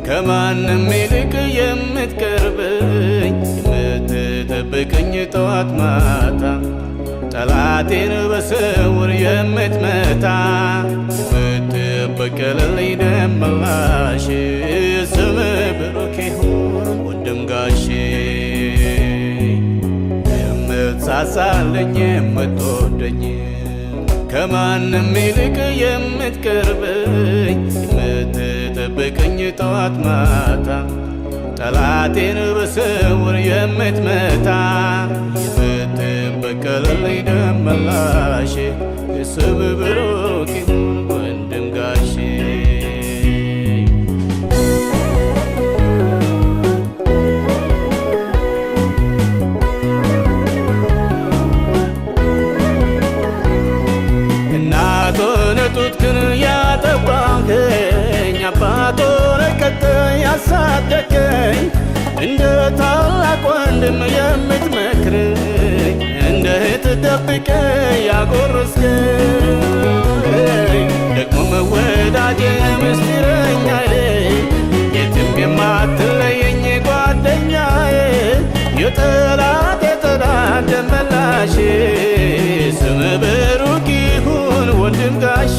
ከማንም ይልቅ የምትቀርበኝ የምትጠብቀኝ ጠዋት ማታ ጠላቴን በስውር የምትመታ የምትበቀልልኝ ደም መላሽ ስምህ ብሩክ ይሁን ወንድም ጋሼ የምትሳሳልኝ የምትወደኝ ከማንም ይልቅ የምትቀርበኝ የምትጠብቀኝ ጠዋት ማታ ጠላቴን በስውር የምትመታ የምትበቀልልኝ ደም መላሽ ስምህ ብሩክ ይሁን ወንድም ጋሼ እናቱን ጡትህን ያጠባኸኝ አባቱን ቀጥተህ ያሳደገኝ እንደ ታላቅ ወንድም የምትመክረኝ እንደ እህት ደብቀህ ያጎረስከኝ ደግሞም ወዳጄ ምስጢረኛዬ የትም የማትለየኝ ጓደኛዬ የጠላት ደም መላሽ ስምህ ብሩክ ይሁን ወንድም ጋሼ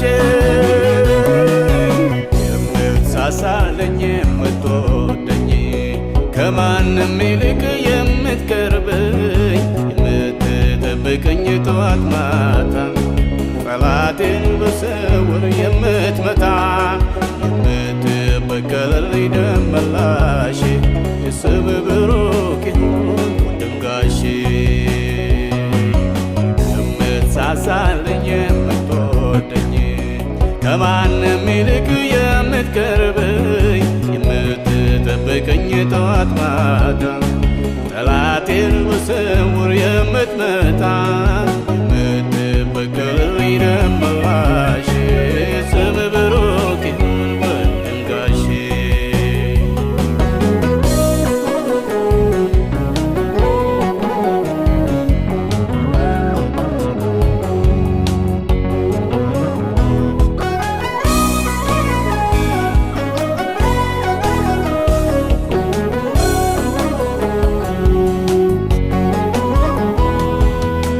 የምትሳሳልኝ የምትወደኝ ከማንም ይልቅ የምትቀርበኝ የምትጠብቀኝ ጠዋት ማታ ጠላቴን በስውር የምትመታ የምትበቀልልኝ ደም መላሽ ስምህ ብሩክ ይሁን ወንድም ጋሼ የምትሳሳልኝ የምትወደኝ ከማንም ይልቅ የምትቀርበኝ የምትጠብቀኝ ጠዋት ማታ ጠላቴን በስውር የምትመታ የምትበቀልልኝ ደም መላሽ ስምህ ብሩክ ይሁን ወንድም ጋሼ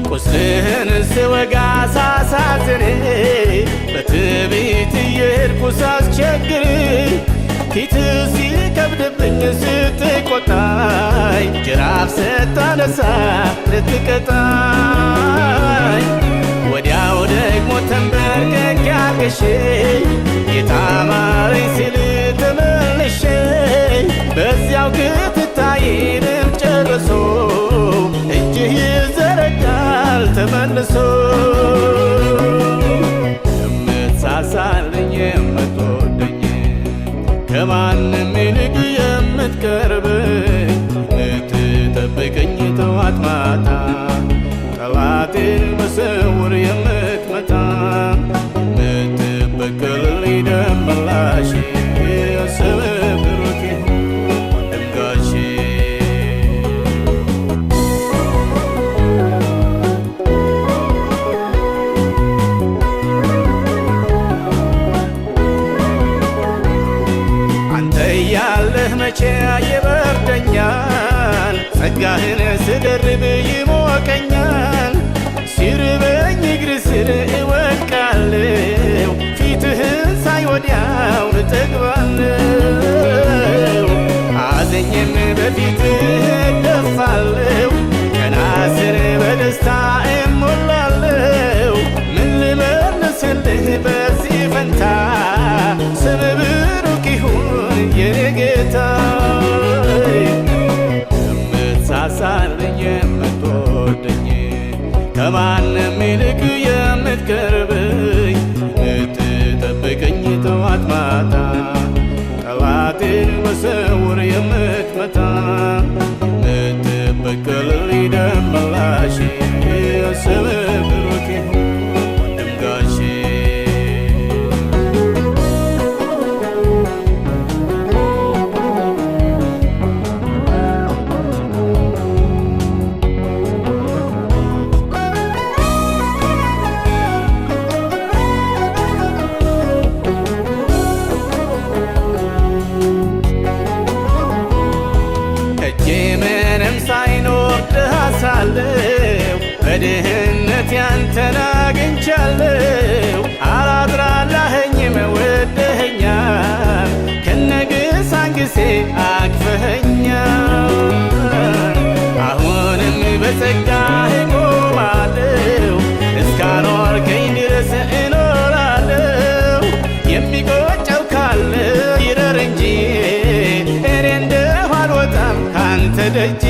ቁስልህን ስወጋ ሳሳዝን በትዕቢት እየሄድኩ ሳስቸግር ፊትህ ሲከብድብኝ ስትቆጣኝ ጅራፍ ስታነሳ ልትቀጣኝ ወዲያው ደግሞ ተንበርክኬ አልቅሼ ጌታ ማረኝ ሲል ተመልሼ በዚያው ክትታይንም ጨርሶ እጅህ ይዘረጋል ተመልሶ የምትሳሳልኝ የምትወደኝ ከማንም ይልቅ የምትቀርበኝ የምትጠብቀኝ ጠዋት ማታ ጠላቴን በስውር የምትመታ የምትበቀልልኝ ደም መላሽ ስምህ ብሩክ ይሁን ወንድም ጋሼ ያለህ መቼ ይበርደኛል ጸጋህን ስደርብ ይሞቀኛል ሲርበኝ እግር ስር እወድቃለሁ ፊትህን ሳይ ወዲያው እጠግባለሁ አዘኝም በፊትህ እደፋለሁ ቀና ስል በደስታ እሞላለሁ ምን ልመልስልህ በዚህ ፈንታ ስምህ ብሩክ ይሁን የኔ ጌታ የምትሳሳልኝ የምትወደኝ ከማንም ይልቅ የምትቀርበኝ የምትጠብቀኝ ጠዋት ማታ ጠላቴን በስውር የምትመታ የምትበቀልልኝ ደም መላሽ ስምህ ብሩክ ይሁን ወንድም ጋሼ ከድህነት ያንተን አግኝቻለሁ። አላድራላኸኝም ወደኸኛል፣ ከነግሳንግሴ አቅፈኸኛል። አሁንም በጸጋህ እቆማለሁ፣ እስካኖርከኝ ድረስ እኖራለሁ። የሚቆጨው ካለ ይረር እንጂ እኔ እንደሁ አልወጣም ካንተ ደጅ።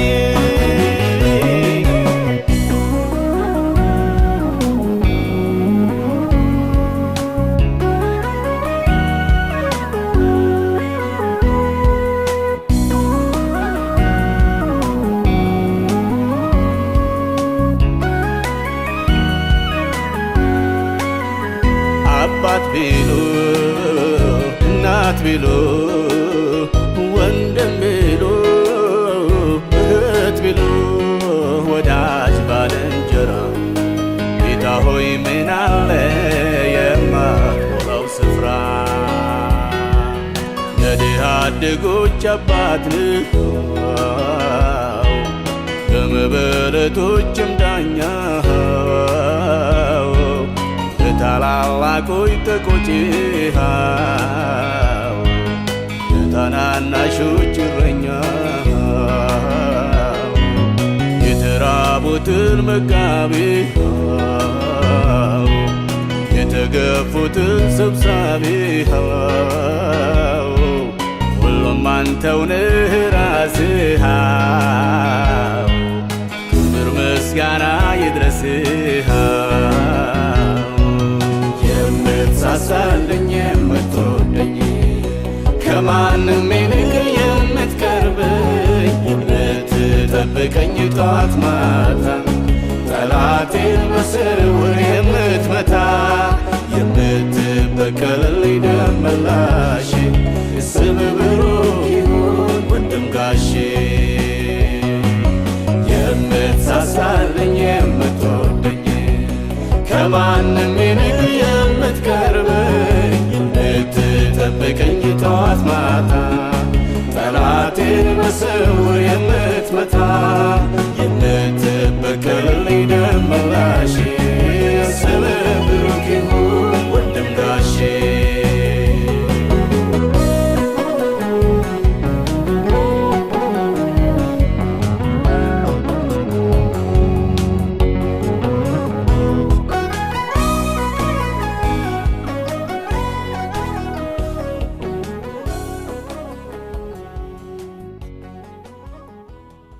አባት ቢሉ እናት ቢሉ ወንድም ቢሉ እህት ቢሉ ወዳጅ ባልንጀራ ጌታ ሆይ ምን አለ የማትሞላው ስፍራ? የድሃ አደጎች አባት ነህ በመበለቶችም ዳኛ ታላላቆች ተቆጪሃው የታናናሾች እረኛ የተራቡትን መጋቢ የተገፉትን ሰብሳቢ ሁሉም አንተው ነህ ራስህ። ክብር ምስጋና ይድረስህ። የምትሳሳልኝ የምትወደኝ ከማንም ይልቅ የምትቀርበኝ የምትጠብቀኝ ጠዋት ማታ ጠላቴን በስውር የምትመታ የምትበቀልልኝ ደም መላሽ ስምህ ብሩክ